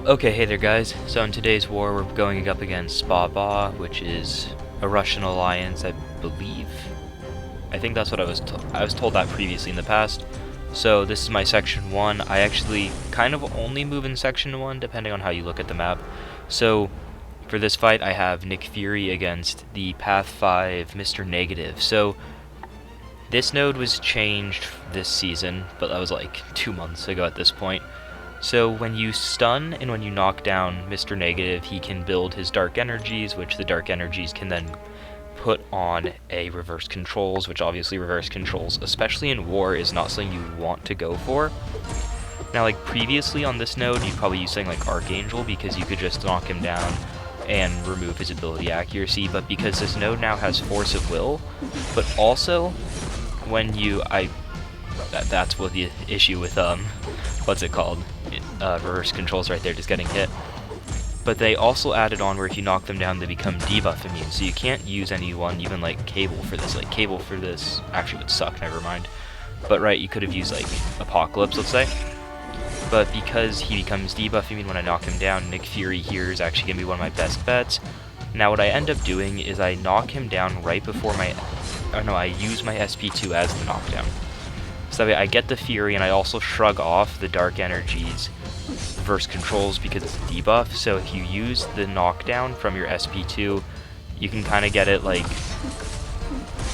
Okay, hey there guys. So in today's war we're going up against Baba, which is a Russian alliance, I believe. I think that's what I was told that previously in the past. So this is my section 1. I actually kind of only move in section 1 depending on how you look at the map. So for this fight I have Nick Fury against the Path 5 Mr. Negative. So this node was changed this season, but that was like 2 months ago at this point. So when you stun and when you knock down Mr. Negative, he can build his Dark Energies, which the Dark Energies can then put on a reverse controls, which obviously reverse controls, especially in war, is not something you want to go for. Now, like previously on this node, you'd probably use something like Archangel because you could just knock him down and remove his ability accuracy, but because this node now has Force of Will, but also when you, that's what the issue with, what's it called? Reverse controls right there, just getting hit. But they also added on where if you knock them down, they become debuff immune, so you can't use anyone, even like Cable for this. Like, Cable for this actually would suck, never mind. But right, you could have used like Apocalypse, let's say. But because he becomes debuff immune when I knock him down, Nick Fury here is actually going to be one of my best bets. Now what I end up doing is I knock him down right before I use my SP2 as the knockdown. So that way I get the Fury and I also shrug off the Dark Energies reverse controls because it's a debuff. So if you use the knockdown from your SP2, you can kind of get it like,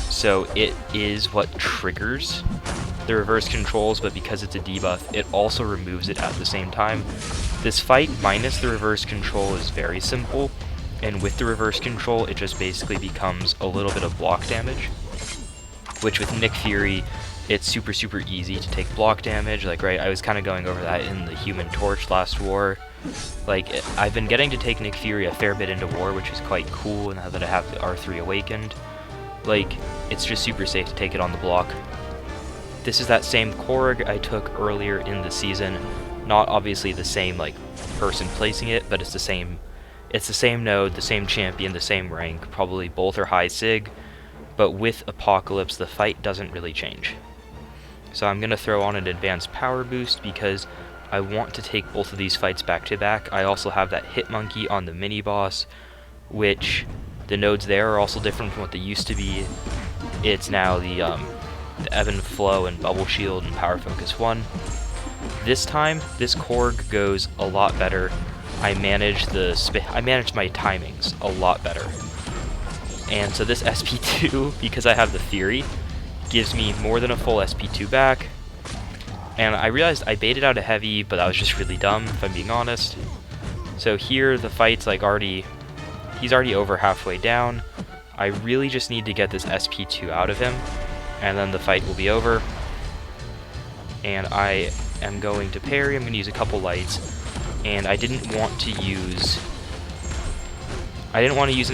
so it is what triggers the reverse controls, but because it's a debuff, it also removes it at the same time. This fight minus the reverse control is very simple, and with the reverse control, it just basically becomes a little bit of block damage, which with Nick Fury, it's super easy to take block damage. Like, right, I was kind of going over that in the Human Torch last war. Like, I've been getting to take Nick Fury a fair bit into war, which is quite cool now that I have the R3 awakened. Like, it's just super safe to take it on the block. This is that same Korg I took earlier in the season. Not obviously the same, like, person placing it, but it's the same node, the same champion, the same rank. Probably both are high sig, but with Apocalypse, the fight doesn't really change. So I'm going to throw on an advanced power boost because I want to take both of these fights back to back. I also have that HitMonkey on the mini boss, which the nodes there are also different from what they used to be. It's now the Ebb and Flow and Bubble Shield and Power Focus 1. This time, this Korg goes a lot better. I managed my timings a lot better. And so this SP2, because I have the Fury, gives me more than a full SP2 back. And I realized I baited out a heavy, but that was just really dumb, if I'm being honest. So here, the fight's like he's already over halfway down. I really just need to get this SP2 out of him, and then the fight will be over. And I am going to parry, I'm going to use a couple lights, and I didn't want to use an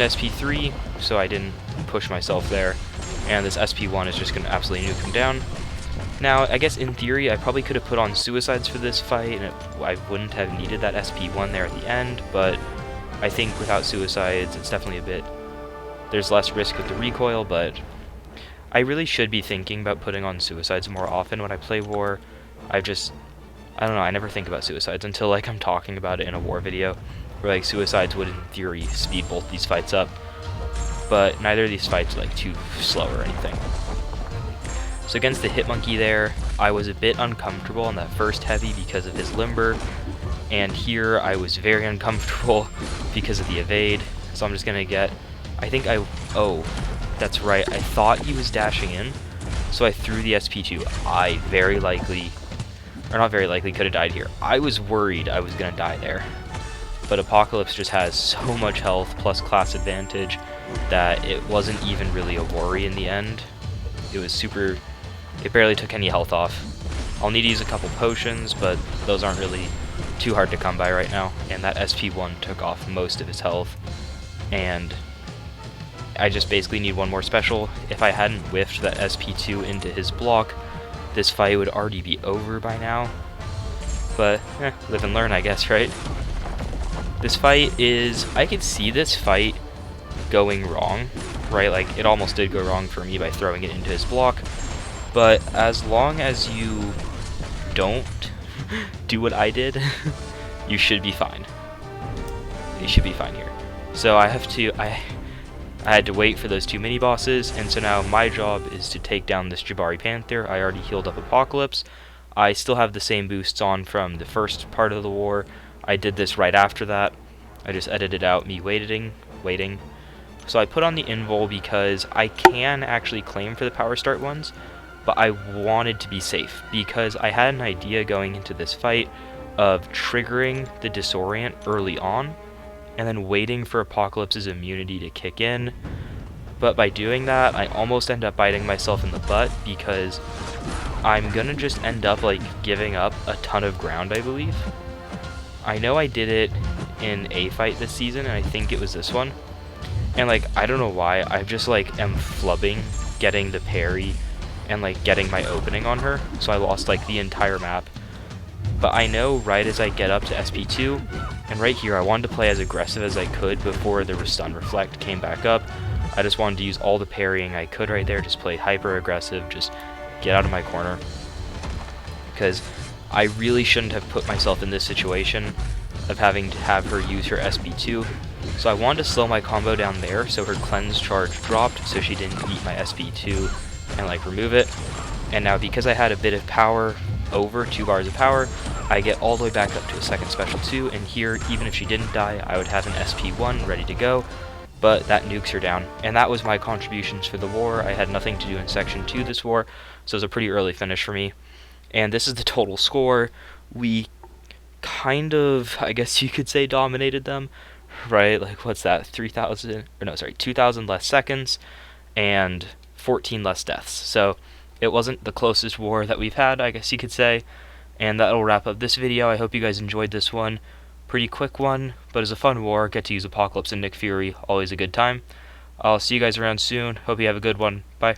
SP3, so I didn't push myself there. And this SP1 is just going to absolutely nuke him down. Now, I guess in theory, I probably could have put on Suicides for this fight, and I wouldn't have needed that SP1 there at the end, but I think without Suicides, it's definitely there's less risk with the recoil, but I really should be thinking about putting on Suicides more often when I play war. I don't know, I never think about Suicides until, like, I'm talking about it in a war video, where, like, Suicides would, in theory, speed both these fights up. But neither of these fights are like too slow or anything. So against the HitMonkey there, I was a bit uncomfortable on that first heavy because of his limber, and here I was very uncomfortable because of the evade. So I'm just gonna get, oh, that's right, I thought he was dashing in, so I threw the SP2. I not very likely could have died here. I was worried I was gonna die there. But Apocalypse just has so much health plus class advantage that it wasn't even really a worry in the end. It barely took any health off. I'll need to use a couple potions, but those aren't really too hard to come by right now. And that SP1 took off most of his health. And I just basically need one more special. If I hadn't whiffed that SP2 into his block, this fight would already be over by now. But, live and learn, I guess, right? This fight I could see this fight going wrong, right? Like, it almost did go wrong for me by throwing it into his block, but as long as you don't do what I did, you should be fine. You should be fine here. So I had to wait for those 2 mini bosses, and so now my job is to take down this Jabari Panther. I already healed up Apocalypse. I still have the same boosts on from the first part of the war. I did this right after that. I just edited out me waiting. So I put on the invul because I can actually claim for the power start ones, but I wanted to be safe because I had an idea going into this fight of triggering the disorient early on and then waiting for Apocalypse's immunity to kick in. But by doing that, I almost end up biting myself in the butt because I'm gonna just end up like giving up a ton of ground, I believe. I know I did it in a fight this season, and I think it was this one. And like, I don't know why, I just like am flubbing getting the parry and like getting my opening on her, so I lost like the entire map. But I know right as I get up to SP2, and right here I wanted to play as aggressive as I could before the stun reflect came back up. I just wanted to use all the parrying I could right there, just play hyper aggressive, just get out of my corner. Because I really shouldn't have put myself in this situation of having to have her use her SP2. So I wanted to slow my combo down there so her cleanse charge dropped so she didn't eat my SP2 and like remove it. And now because I had a bit of power, over 2 bars of power, I get all the way back up to a second special 2, and here, even if she didn't die, I would have an SP1 ready to go, but that nukes her down. And that was my contributions for the war. I had nothing to do in section 2 this war, so it was a pretty early finish for me. And this is the total score. We kind of, I guess you could say, dominated them, right? Like, what's that, 2,000 less seconds, and 14 less deaths. So it wasn't the closest war that we've had, I guess you could say. And that'll wrap up this video. I hope you guys enjoyed this one. Pretty quick one, but it's a fun war. Get to use Apocalypse and Nick Fury. Always a good time. I'll see you guys around soon. Hope you have a good one. Bye.